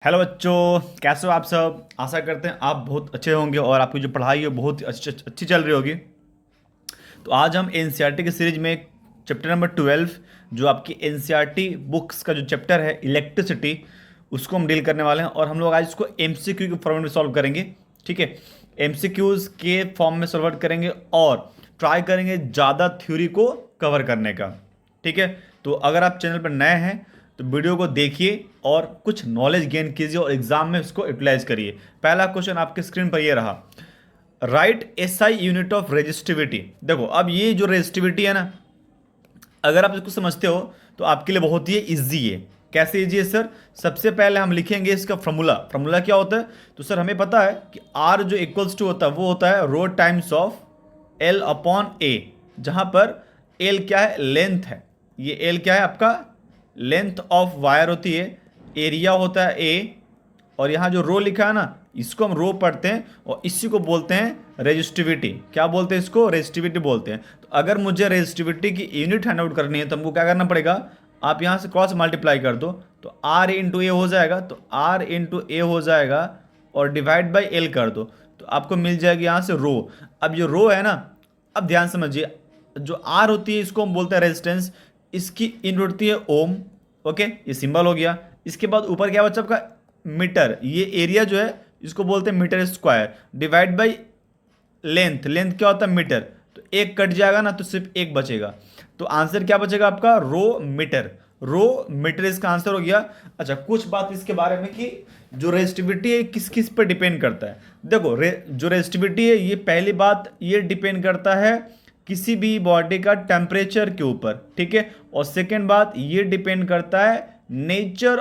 Hello बच्चों, कैसे हो आप सब। आशा करते हैं आप बहुत अच्छे होंगे और आपकी जो पढ़ाई है बहुत ही अच्छी अच्छी चल रही होगी। तो आज हम एनसीईआरटी की सीरीज में चैप्टर नंबर 12 जो आपकी एनसीईआरटी बुक्स का जो चैप्टर है इलेक्ट्रिसिटी, उसको हम डील करने वाले हैं। और हम लोग आज इसको एमसीक्यू के फॉर्मेट में सॉल्व करेंगे। ठीक है, एमसीक्यूज के फॉर्म में सॉल्व करेंगे और ट्राई करेंगे ज़्यादा थ्योरी को कवर करने का। ठीक है, तो अगर आप चैनल पर नए हैं तो वीडियो को देखिए और कुछ नॉलेज गेन कीजिए और एग्जाम में इसको यूटिलाइज करिए। पहला क्वेश्चन आपके स्क्रीन पर ये रहा, right SI unit of resistivity. देखो, अब ये जो रेजिस्टिविटी है ना, अगर आप इसको समझते हो तो आपके लिए बहुत ही इजी है। कैसे इजी है सर? सबसे पहले हम लिखेंगे इसका फॉर्मूला। फॉर्मूला क्या होता है? तो सर हमें पता है कि आर जो इक्वल्स टू होता है वो होता है रो टाइम्स ऑफ एल अपॉन ए, जहां पर एल क्या है? लेंथ है। ये एल क्या है? आपका लेंथ ऑफ वायर होती है, एरिया होता है ए, और यहाँ जो रो लिखा है ना, इसको हम रो पढ़ते हैं और इसी को बोलते हैं रेजिस्टिविटी। क्या बोलते हैं इसको? रेजिस्टिविटी बोलते हैं। तो अगर मुझे रेजिस्टिविटी की यूनिट फाइंड आउट करनी है तो हमको क्या करना पड़ेगा? आप यहाँ से क्रॉस मल्टीप्लाई कर दो तो आर इंटू ए हो जाएगा, तो आर इंटू ए हो जाएगा और डिवाइड बाई एल कर दो तो आपको मिल जाएगी यहाँ से रो। अब जो रो है ना, अब ध्यान समझिए, जो आर होती है इसको हम बोलते हैं रेजिस्टेंस, इसकी यूनिट होती है ओम। ओके, ये सिंबल हो गया। इसके बाद ऊपर क्या बचा आपका? मीटर। ये एरिया जो है इसको बोलते हैं metre square, divide by length. Length क्या होता है? मीटर। तो एक कट जाएगा ना तो सिर्फ एक बचेगा, तो आंसर क्या बचेगा आपका? रो मीटर। रो मीटर इसका आंसर हो गया। अच्छा, कुछ बात इसके बारे में कि जो रेजिस्टिविटी है किस किस पर डिपेंड करता है। देखो, जो रेजिस्टिविटी है ये पहली बात ये डिपेंड करता है किसी भी बॉडी का टेम्परेचर के ऊपर। ठीक है, और सेकेंड बात ये डिपेंड करता है नेचर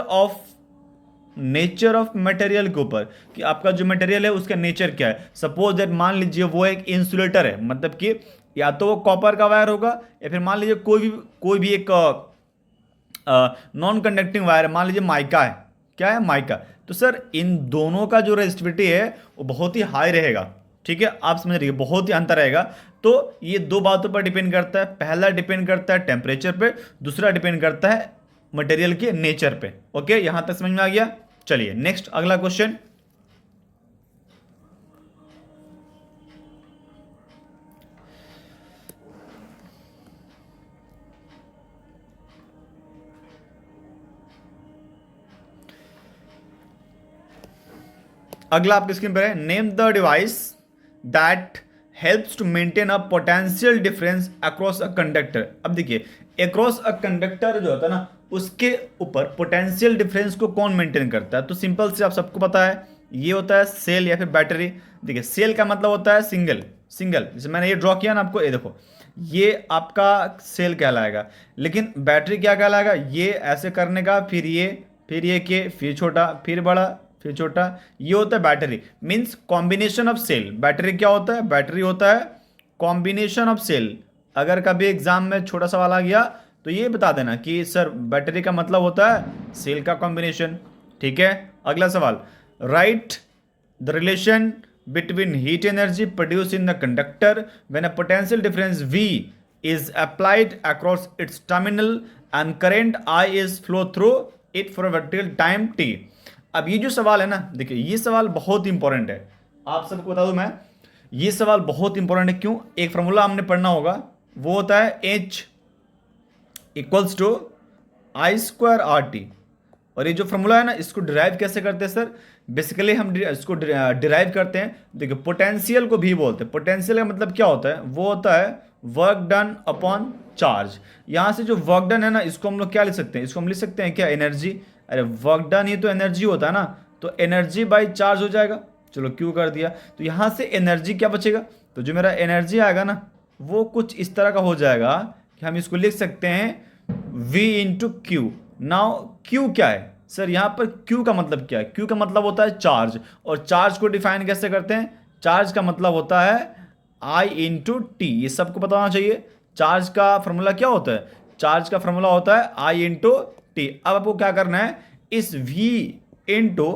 ऑफ मटेरियल के ऊपर, कि आपका जो मटेरियल है उसका नेचर क्या है। सपोज दैट मान लीजिए वो एक इंसुलेटर है, मतलब कि या तो वो कॉपर का वायर होगा या फिर मान लीजिए कोई भी एक नॉन कंडक्टिंग वायर है, मान लीजिए माइका है। क्या है? माइका। तो सर इन दोनों का जो रेजिस्टिविटी है वो बहुत ही हाई रहेगा। ठीक है, आप समझ रहिए, बहुत ही अंतर रहेगा। तो ये दो बातों पर डिपेंड करता है। पहला डिपेंड करता है टेम्परेचर पे, दूसरा डिपेंड करता है मटेरियल के नेचर पे। ओके, यहां तक समझ में आ गया? चलिए नेक्स्ट, अगला क्वेश्चन। अगला आपकी स्क्रीन पर है, name the device that helps to maintain a potential difference across a conductor. अब देखिए, अक्रॉस अ कंडक्टर जो होता है ना, उसके ऊपर पोटेंशियल डिफरेंस को कौन मेंटेन करता है? तो सिंपल से आप सबको पता है, ये होता है सेल या फिर बैटरी। देखिए, सेल का मतलब होता है सिंगल सिंगल, जैसे मैंने ये ड्रॉ किया ना आपको, ये देखो, ये आपका सेल कहलाएगा। लेकिन बैटरी क्या कहलाएगा? ये ऐसे करने का, फिर ये के, फिर छोटा, फिर बड़ा, फिर छोटा, ये होता है battery. Means combination of cell. Battery क्या होता है? बैटरी होता है कॉम्बिनेशन ऑफ सेल। अगर कभी एग्जाम में छोटा सवाल आ गया तो ये बता देना कि सर बैटरी का मतलब होता है सेल का कॉम्बिनेशन। ठीक है, अगला सवाल, right the relation between heat energy produced in the conductor when a potential difference V is applied across its terminal and current I is flow through it for a vertical time t। अब ये जो सवाल है ना, देखिए ये सवाल बहुत इंपॉर्टेंट है। आप सबको बता दूं मैं, ये सवाल बहुत इंपॉर्टेंट है। क्यों? एक फॉर्मूला हमने पढ़ना होगा, वो होता है H equals to I square R T. और ये जो फॉर्मूला है ना, इसको डिराइव कैसे करते हैं सर? बेसिकली हम इसको डिराइव करते हैं, देखिए पोटेंशियल को भी बोलते हैं। पोटेंशियल का मतलब क्या होता है? वो होता है वर्क डन अपॉन चार्ज। यहाँ से जो वर्क डन है ना, इसको हम लोग क्या लिख सकते हैं? इसको हम लिख सकते हैं क्या? एनर्जी। अरे वर्क डन ही तो एनर्जी होता है ना, तो एनर्जी बाई चार्ज हो जाएगा। चलो क्यू कर दिया, तो यहाँ से एनर्जी क्या बचेगा? तो जो मेरा एनर्जी आएगा ना, वो कुछ इस तरह का हो जाएगा कि हम इसको लिख सकते हैं V into Q. Now Q क्या है सर? यहाँ पर क्यू का मतलब क्या है? क्यू का मतलब होता है चार्ज, और चार्ज को डिफाइन कैसे करते हैं? चार्ज का मतलब होता है आई इंटू टी। ये सबको बताना चाहिए। चार्ज का फॉर्मूला क्या होता है? चार्ज का फॉर्मूला होता है आई इंटू टी। अब आपको क्या करना है? इस V इंटू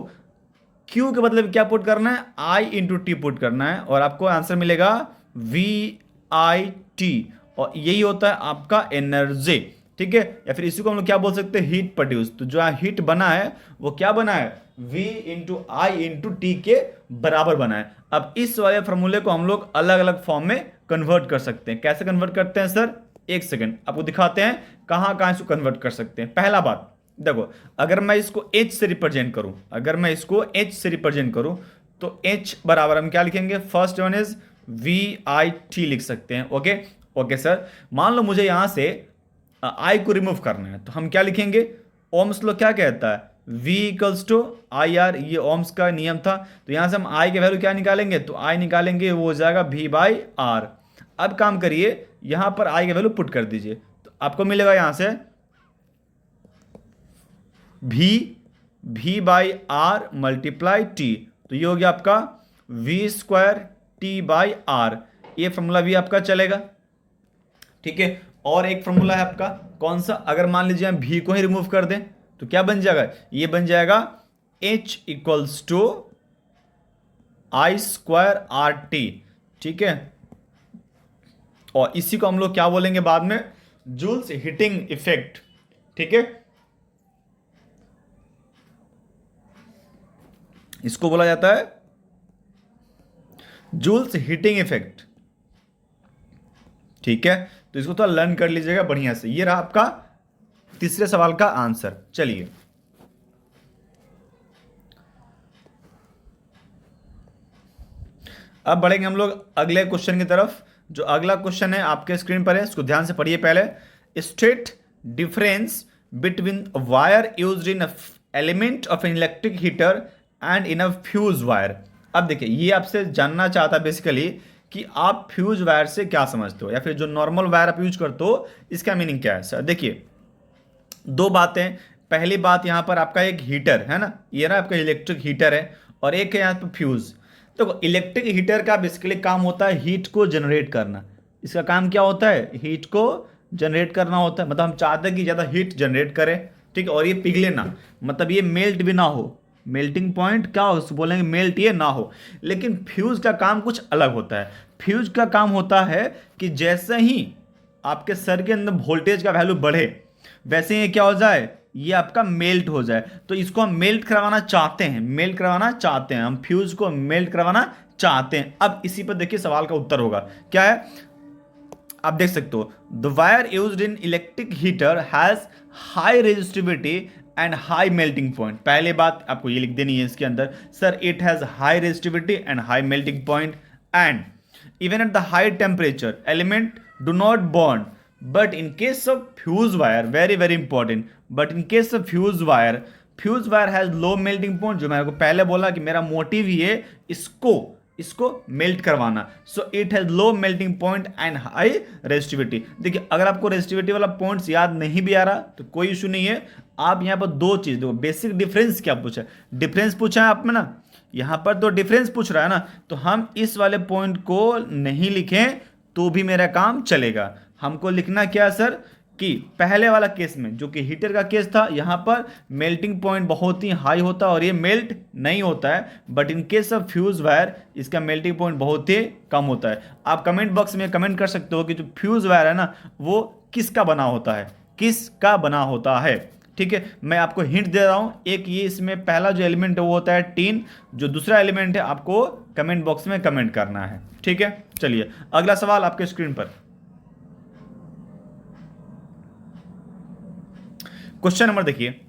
क्यू के मतलब क्या पुट करना है? आई इंटू टी पुट करना है, और आपको आंसर मिलेगा VIT, और यही होता है आपका एनर्जी। ठीक है, या फिर इसी को हम लोग क्या बोल सकते हैं? Heat produce. तो जो हीट बना है वो क्या बना है? V इंटू आई इंटू टी के बराबर बना है। अब इस वाले फॉर्मूले को हम लोग अलग अलग फॉर्म में कन्वर्ट कर सकते हैं। कैसे कन्वर्ट करते हैं सर? एक सेकंड आपको दिखाते हैं कहां कहां इसको कन्वर्ट कर सकते हैं। पहला बात देखो, अगर मैं इसको H से रिप्रेजेंट करूं, अगर मैं इसको H से रिप्रेजेंट करूं तो H बराबर हम क्या लिखेंगे? फर्स्ट वन इज VIT लिख सकते हैं। ओके ओके सर, मान लो मुझे यहां से I को रिमूव करना है तो हम क्या लिखेंगे? ओम्स लॉ क्या कहता है? V equals to I R, ये ओम्स का नियम था। तो यहां से हम I के वैल्यू क्या निकालेंगे? तो I निकालेंगे, वो हो जाएगा V बाई आर। अब काम करिए, यहां पर I के वैल्यू पुट कर दीजिए तो आपको मिलेगा यहां से V by R multiply T, तो ये हो गया आपका V square T by R. ये फॉर्मूला भी आपका चलेगा, ठीक है। और एक फॉर्मूला है आपका कौन सा? अगर मान लीजिए हम V को ही रिमूव कर दें तो क्या बन जाएगा? ये बन जाएगा H equals to I square R T, ठीक है। और इसी को हम लोग क्या बोलेंगे बाद में? जूल्स हीटिंग इफेक्ट, ठीक है। इसको बोला जाता है जूल्स हीटिंग इफेक्ट, ठीक है। तो इसको थोड़ा लर्न कर लीजिएगा बढ़िया से। ये रहा आपका तीसरे सवाल का आंसर। चलिए अब बढ़ेंगे हम लोग अगले क्वेश्चन की तरफ। जो अगला क्वेश्चन है आपके स्क्रीन पर है, इसको ध्यान से पढ़िए पहले। State difference between wire used in element of an electric heater and in a fuse wire. अब देखिए, ये आपसे जानना चाहता है बेसिकली कि आप फ्यूज वायर से क्या समझते हो, या फिर जो नॉर्मल वायर आप यूज करते हो इसका मीनिंग क्या है सर? देखिए दो बातें। पहली बात, यहां पर आपका एक हीटर है ना, ये ना आपका इलेक्ट्रिक हीटर है, और एक है यहाँ पर फ्यूज। तो इलेक्ट्रिक हीटर का बेसिकली काम होता है हीट को जनरेट करना। इसका काम क्या होता है? हीट को जनरेट करना होता है। मतलब हम चाहते हैं कि ज़्यादा हीट जनरेट करें, ठीक है, और ये पिघले ना, मतलब ये मेल्ट भी ना हो। मेल्टिंग पॉइंट क्या हो, उसको बोलेंगे मेल्ट ये ना हो। लेकिन फ्यूज का काम कुछ अलग होता है। फ्यूज का काम होता है कि जैसे ही आपके सर के अंदर वोल्टेज का वैल्यू बढ़े, वैसे ही क्या हो जाए? ये आपका मेल्ट हो जाए। तो इसको हम मेल्ट करवाना चाहते हैं, मेल्ट करवाना चाहते हैं, हम फ्यूज को मेल्ट करवाना चाहते हैं। अब इसी पर देखिए सवाल का उत्तर होगा क्या है, आप देख सकते हो। The wire used in electric heater has high resistivity and high melting point. पहले बात आपको ये लिख देनी है इसके अंदर, sir it has high resistivity and high melting point, and even at the high temperature element do not bond, but in case of fuse wire, very very important, but in case of fuse wire has low melting point। जो मैंने को पहले बोला कि मेरा motive ही है इसको melt करवाना। So it has low melting point and high resistivity. देखिए अगर आपको रेजिस्टिविटी वाला पॉइंट्स याद नहीं भी आ रहा तो कोई इशू नहीं है। आप यहाँ पर दो चीज देखो, बेसिक डिफरेंस क्या पूछा है? डिफरेंस पूछा है आप में ना, यहां पर तो डिफरेंस पूछ रहा है ना, तो हम इस वाले पॉइंट को नहीं लिखें तो भी मेरा काम चलेगा। हमको लिखना क्या सर कि पहले वाला केस में जो कि हीटर का केस था, यहां पर मेल्टिंग पॉइंट बहुत ही हाई होता है और ये मेल्ट नहीं होता है, but in case of fuse wire इसका मेल्टिंग पॉइंट बहुत ही कम होता है। आप कमेंट बॉक्स में कमेंट कर सकते हो कि जो फ्यूज वायर है ना वो किसका बना होता है, किसका बना होता है, ठीक है। मैं आपको हिंट दे रहा हूं, एक ये इसमें पहला जो एलिमेंट है वो होता है टीन, जो दूसरा एलिमेंट है आपको कमेंट बॉक्स में कमेंट करना है, ठीक है। चलिए अगला सवाल आपके स्क्रीन पर, क्वेश्चन नंबर देखिए।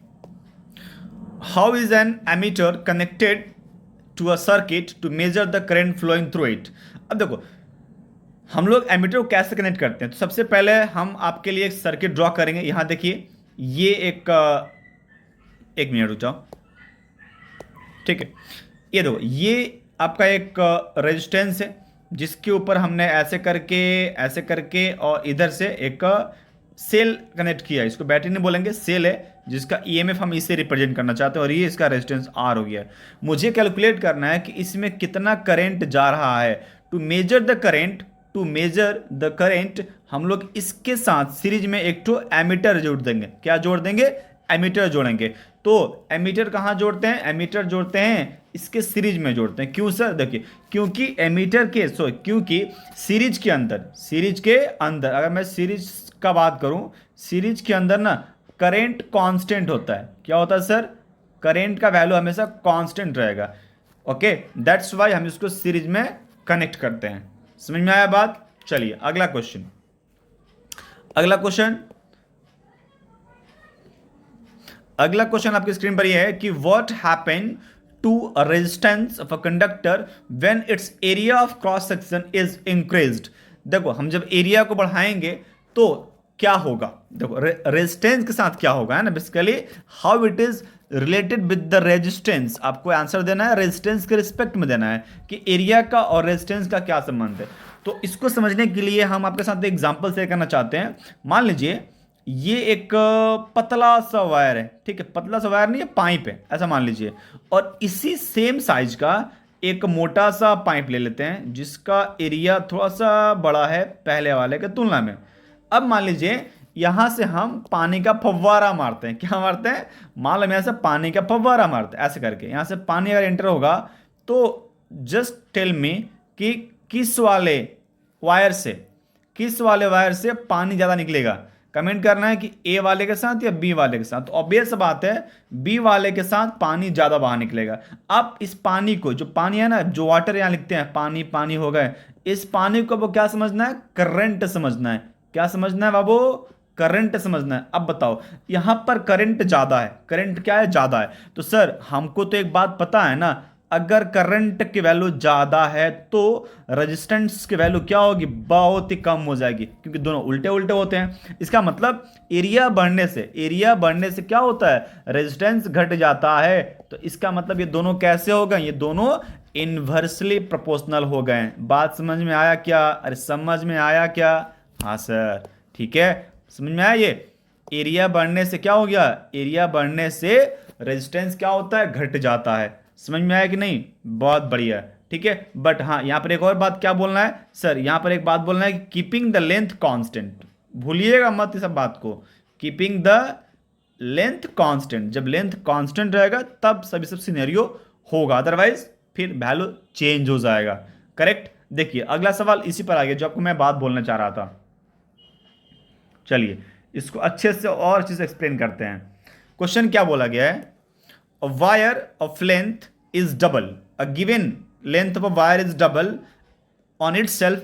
How is an ammeter connected to a circuit to measure the current flowing through it. अब देखो हम लोग एमीटर को कैसे कनेक्ट करते हैं, तो सबसे पहले हम आपके लिए एक सर्किट ड्रॉ करेंगे। यहां देखिए ये एक मिनट रुक जाओ, ठीक है। ये देखो ये आपका एक रेजिस्टेंस है जिसके ऊपर हमने ऐसे करके और इधर से एक सेल कनेक्ट किया है। इसको बैटरी नहीं बोलेंगे, सेल है जिसका ईएमएफ हम इसे रिप्रेजेंट करना चाहते हैं, और ये इसका रेजिस्टेंस आर हो गया है। मुझे कैलकुलेट करना है कि इसमें कितना करंट जा रहा है। टू मेजर द करंट हम लोग इसके साथ सीरीज में एक तो एमीटर जोड़ देंगे। क्या जोड़ देंगे? एमीटर जोड़ेंगे। तो एमीटर कहाँ जोड़ते हैं? एमीटर जोड़ते हैं इसके सीरीज में जोड़ते हैं। क्यों सर? देखिए क्योंकि सीरीज के अंदर अगर मैं सीरीज का बात करूं, सीरीज के अंदर ना करंट कांस्टेंट होता है। क्या होता है सर? करेंट का वैल्यू हमेशा कांस्टेंट रहेगा। ओके, दैट्स वाई हम इसको सीरीज में कनेक्ट करते हैं। समझ में आया बात? चलिए अगला क्वेश्चन। अगला क्वेश्चन आपकी स्क्रीन पर यह है कि what happen to a resistance of a conductor when its area of cross section is increased. देखो हम जब एरिया को बढ़ाएंगे तो क्या होगा, देखो रेजिस्टेंस के साथ क्या होगा, है ना, basically how it is related with the resistance. आपको आंसर देना है रेजिस्टेंस के रिस्पेक्ट में देना है कि एरिया का और रेजिस्टेंस का क्या संबंध है। तो इसको समझने के लिए हम आपके साथ एक एग्जांपल शेयर करना चाहते हैं। मान लीजिए ये एक पतला सा वायर है, ठीक है, पतला सा वायर नहीं है, पाइप है ऐसा मान लीजिए, और इसी सेम साइज का एक मोटा सा पाइप ले लेते हैं जिसका एरिया थोड़ा सा बड़ा है पहले वाले के तुलना में। अब मान लीजिए यहां से हम पानी का फव्वारा मारते हैं। क्या मारते हैं? मान लो यहां से पानी का फव्वारा मारते हैं ऐसे करके, यहां से पानी अगर एंटर होगा तो जस्ट टेल मी कि किस वाले वायर से पानी ज़्यादा निकलेगा। कमेंट करना है कि ए वाले के साथ या बी वाले के साथ। तो ऑब्वियस बात है बी वाले के साथ पानी ज़्यादा बाहर निकलेगा। अब इस पानी को, जो पानी है ना, जो वाटर यहाँ लिखते हैं पानी पानी हो गए, इस पानी को वो क्या समझना है? करंट समझना है। क्या समझना है बाबू? करंट समझना है। अब बताओ यहां पर करंट ज्यादा है, करंट क्या है? ज्यादा है। तो सर हमको तो एक बात पता है ना, अगर करंट की वैल्यू ज्यादा है तो रेजिस्टेंस की वैल्यू क्या होगी? बहुत ही कम हो जाएगी, क्योंकि दोनों उल्टे उल्टे होते हैं। इसका मतलब एरिया बढ़ने से क्या होता है? रेजिस्टेंस घट जाता है। तो इसका मतलब ये दोनों कैसे हो गए? ये दोनों इनवर्सली प्रोपोर्शनल हो गए। बात समझ में आया क्या? अरे समझ में आया क्या? हाँ सर, ठीक है, समझ में आया। ये एरिया बढ़ने से क्या हो गया? एरिया बढ़ने से रेजिस्टेंस क्या होता है? घट जाता है। समझ में आया कि नहीं? बहुत बढ़िया, ठीक है। बट हाँ, यहां पर एक और बात क्या बोलना है सर? यहां पर एक बात बोलना है कि कीपिंग द लेंथ कांस्टेंट। भूलिएगा मत इस सब बात को। कीपिंग द लेंथ कांस्टेंट, जब लेंथ कांस्टेंट रहेगा तब सभी सब सिनेरियो होगा, अदरवाइज फिर वैल्यू चेंज हो जाएगा। करेक्ट। देखिए अगला सवाल इसी पर आ गया जो आपको मैं बात बोलना चाह रहा था। चलिए इसको अच्छे से और अच्छे से एक्सप्लेन करते हैं। क्वेश्चन क्या बोला गया है? A wire of length is double, a given length of a wire is double on itself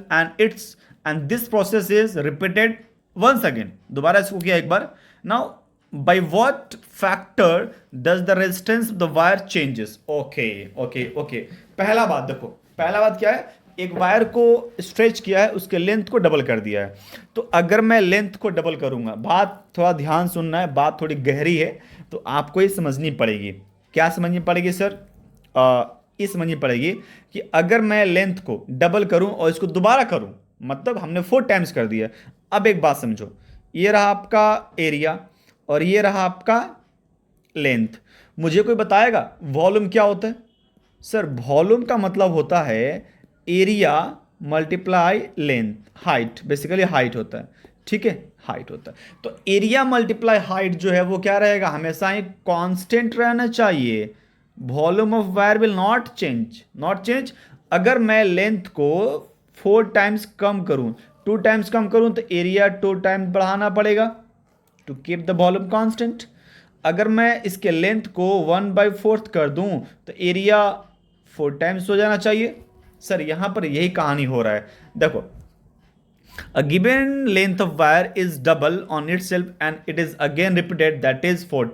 and this process is repeated once again. दोबारा इसको किया एक बार। Now by what factor does the resistance of the wire changes? Okay okay okay, पहला बात देखो, पहला बात क्या है? एक वायर को स्ट्रेच किया है, उसके लेंथ को डबल कर दिया है। तो अगर मैं लेंथ को डबल करूंगा, बात थोड़ा ध्यान सुनना है, बात थोड़ी गहरी है तो आपको ये समझनी पड़ेगी। क्या समझनी पड़ेगी सर? ये समझनी पड़ेगी कि अगर मैं लेंथ को डबल करूं और इसको दोबारा करूं, मतलब हमने 4 टाइम्स कर दिया। अब एक बात समझो, ये रहा आपका एरिया और ये रहा आपका लेंथ। मुझे कोई बताएगा वॉल्यूम क्या होता है? सर वॉल्यूम का मतलब होता है area multiply length, height, basically height होता है, ठीक है, हाइट होता है। तो एरिया मल्टीप्लाई हाइट जो है वो क्या रहेगा? हमेशा ही कांस्टेंट रहना चाहिए। Volume of wire will not change. अगर मैं लेंथ को 4 टाइम्स कम करूं, 2 टाइम्स कम करूं, तो एरिया 2 टाइम्स बढ़ाना पड़ेगा to keep the volume constant. अगर मैं इसके लेंथ को 1/4 कर दूं तो एरिया 4 टाइम्स हो जाना चाहिए। सर यहां पर यही कहानी हो रहा है। देखो, a given length of wire is double on itself and it is again repeated, that is 4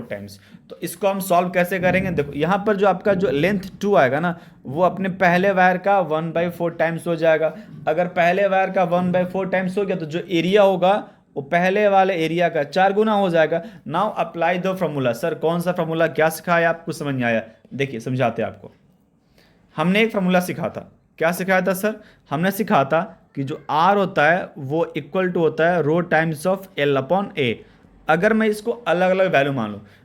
times। तो इसको हम सॉल्व कैसे करेंगे? देखो यहां पर जो आपका जो लेंथ 2 आएगा ना, वो अपने पहले वायर का 1/4 टाइम्स हो जाएगा। अगर पहले वायर का 1/4 टाइम्स हो गया तो जो एरिया होगा वो पहले वाले एरिया का 4 गुना हो जाएगा। Now apply the formula. Sir कौन सा फॉर्मूला? क्या सिखाया आपको? समझ नहीं आया? देखिए समझाते हैं आपको। हमने एक फॉर्मूला सीखा था। क्या सिखाया था सर? हमने सिखा था कि जो R होता है वो इक्वल टू होता है रो टाइम्स ऑफ L/A। अगर मैं इसको अलग अलग वैल्यू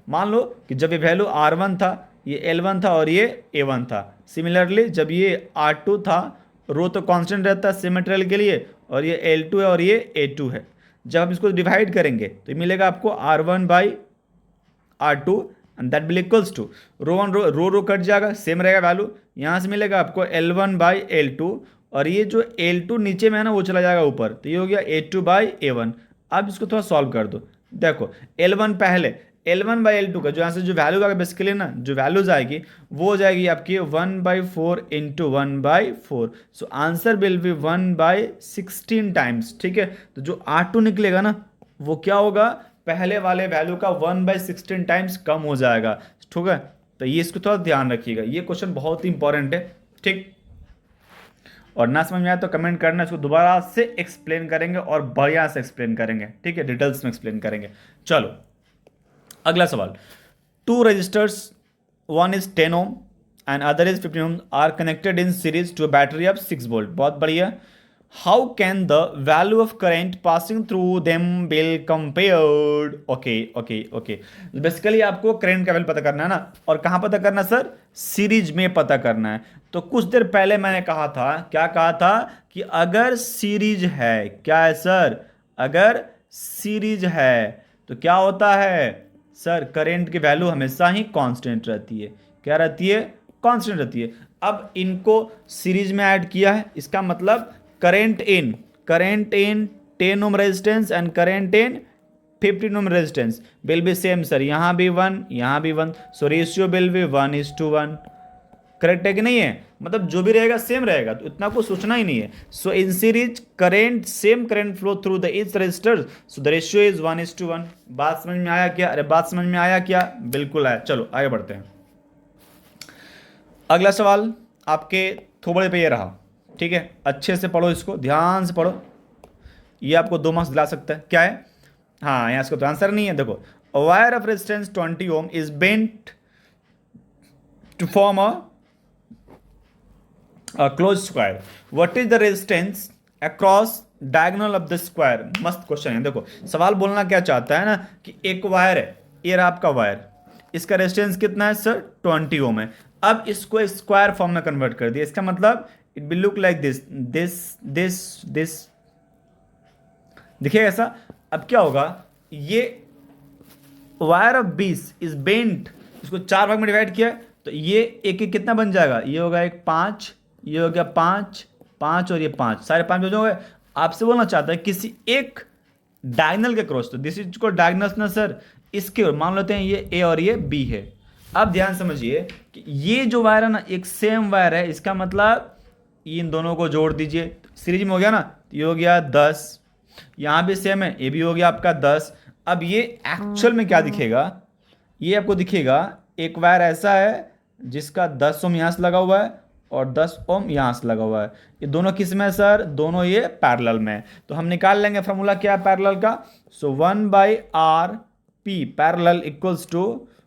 मान लो कि जब ये वैल्यू R1 था, ये L1 था और ये A1 था। सिमिलरली जब ये R2 था, रो तो कांस्टेंट रहता है सेम मटेरियल के लिए, और ये L2 है और ये A2 है। जब हम इसको डिवाइड करेंगे तो मिलेगा आपको R1/R2 and that will equals to rho cut जाएगा, सेम रहेगा वैल्यू। यहाँ से मिलेगा आपको L1/L2 और ये जो L2 नीचे में है ना वो चला जाएगा ऊपर, तो ये हो गया A2/A1। अब इसको थोड़ा सॉल्व कर दो। देखो L1 पहले, L1/L2 का जो यहाँ से जो वैल्यू आएगा बेसिकली ना, जो वैल्यूज आएगी वो हो जाएगी आपकी 1/4 into 1/4। So answer will be 1/16 times. ठीक है, तो जो R2 निकलेगा ना वो क्या होगा, पहले वाले वैल्यू का 1/16 टाइम्स कम हो जाएगा। ठीक है, तो ये इसको थोड़ा ध्यान रखिएगा, ये क्वेश्चन बहुत ही इंपॉर्टेंट है। ठीक, और ना समझ में आया तो कमेंट करना, इसको दोबारा से एक्सप्लेन करेंगे और बढ़िया से एक्सप्लेन करेंगे। ठीक है, डिटेल्स में एक्सप्लेन करेंगे। चलो अगला सवाल, two resistors, one is 10 ohm and other is 15 ohm are connected in series to a battery of 6 volt. बहुत बढ़िया। How can the value of current passing through them will compared. Okay okay okay, basically आपको current का value पता करना है ना, और कहाँ पता करना सर, सीरीज में पता करना है। तो कुछ देर पहले मैंने कहा था, क्या कहा था, कि अगर सीरीज है, क्या है सर, अगर सीरीज है तो क्या होता है सर, करंट की वैल्यू हमेशा ही कांस्टेंट रहती है। क्या रहती है, कांस्टेंट रहती है। अब इनको सीरीज में ऐड किया है, इसका मतलब current in 10 ohm resistance and current in 15 ohm resistance will be same sir, यहाँ भी 1 यहाँ भी 1, so ratio will be 1:1। Correct है कि नहीं है, मतलब जो भी रहेगा सेम रहेगा, तो इतना कुछ सोचना ही नहीं है। So in series current, same current flow through the each resistor, so the ratio is 1:1। बात समझ में आया क्या, अरे बात समझ में आया क्या, बिल्कुल आया। चलो आगे बढ़ते हैं। अगला सवाल आपके थोबड़े पे ये रहा। ठीक है, अच्छे से पढ़ो, इसको ध्यान से पढ़ो, ये आपको 2 मार्क्स दिला सकता है। क्या है, हाँ यहाँ इसको तो आंसर नहीं है। देखो, wire of resistance 20 ohm is bent to form a closed square. What is the resistance across diagonal of the square? मस्त क्वेश्चन है। देखो सवाल बोलना क्या चाहता है ना, कि एक वायर है, ये रहा आपका वायर, इसका रेजिस्टेंस कितना है सर, 20 ओम है। अब इसको एक स्क्वायर फॉर्म में कन्वर्ट कर दिया, इसका मतलब it will look like this this this this, देखिए ऐसा। अब क्या होगा, ये वायर ऑफ 20 इज बेंट, इसको 4 भाग में डिवाइड किया है, तो ये एक एक कितना बन जाएगा, ये होगा एक 5, ये हो गया 5 5 और ये 5, सारे 5 हो गए। आपसे बोलना चाहता है किसी एक डायगोनल के क्रॉस, तो दिस इज को डायगोनल ना सर, इसके मान लेते हैं ये ए और ये बी है। अब ध्यान समझिए कि ये जो वायर है ना एक सेम वायर है, इसका मतलब इन दोनों को जोड़ दीजिए, सीरीज में हो गया ना, ये हो गया 10, यहाँ भी सेम है, ये भी हो गया आपका 10। अब ये एक्चुअल में क्या दिखेगा, ये आपको दिखेगा एक वायर ऐसा है जिसका 10 ओम यहाँ से लगा हुआ है और 10 ओम यहाँ से लगा हुआ है, ये दोनों किस में है सर, दोनों ये पैरेलल में है। तो हम निकाल लेंगे फार्मूला क्या है पैरेलल का, सो 1/RP पैरेलल इक्वल्स टू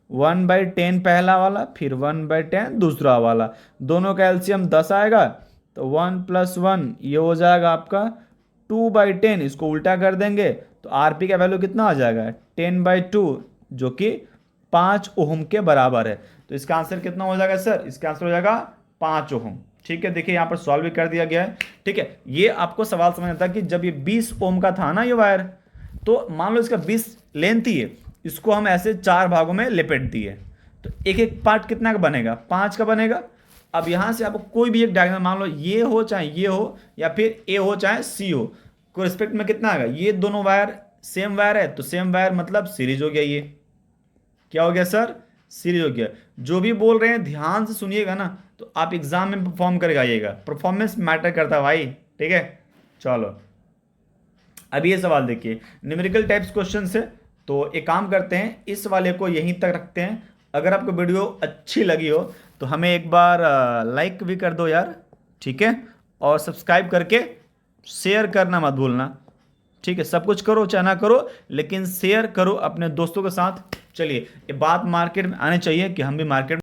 1/10 पहला वाला, फिर 1/10 दूसरा वाला, दोनों का एलसीएम 10 आएगा, तो 1 + 1 ये हो जाएगा आपका 2/10। इसको उल्टा कर देंगे तो आरपी का वैल्यू कितना आ जाएगा, 10/2, जो कि 5 ओम के बराबर है। तो इसका आंसर कितना हो जाएगा सर, इसका आंसर हो जाएगा 5 ओम। ठीक है, देखिए यहाँ पर सॉल्व भी कर दिया गया है। ठीक है, ये आपको सवाल समझ आता है कि जब ये 20 ओम का था ना ये वायर, तो मान लो इसका 20 लेंथ ही है, इसको हम ऐसे 4 भागों में लपेट दिए, तो एक एक पार्ट कितना का बनेगा, 5 का बनेगा। अब यहाँ से आपको कोई भी एक डायगोनल, मान लो ये हो चाहे ये हो या फिर ए हो चाहे सी हो, को रिस्पेक्ट में कितना आएगा, ये दोनों वायर सेम वायर है, तो सेम वायर मतलब सीरीज हो गया। ये क्या हो गया सर, सीरीज हो गया। जो भी बोल रहे हैं ध्यान से सुनिएगा ना, तो आप एग्जाम में परफॉर्म करके आइएगा, परफॉर्मेंस मैटर करता है भाई। ठीक है, चलो अब ये सवाल देखिए, न्यूमेरिकल टाइप्स क्वेश्चन से, तो एक काम करते हैं इस वाले को यहीं तक रखते हैं। अगर आपको वीडियो अच्छी लगी हो तो हमें एक बार लाइक भी कर दो यार, ठीक है, और सब्सक्राइब करके शेयर करना मत भूलना। ठीक है, सब कुछ करो चाहे ना करो, लेकिन शेयर करो अपने दोस्तों के साथ। चलिए, ये बात मार्केट में आनी चाहिए कि हम भी मार्केट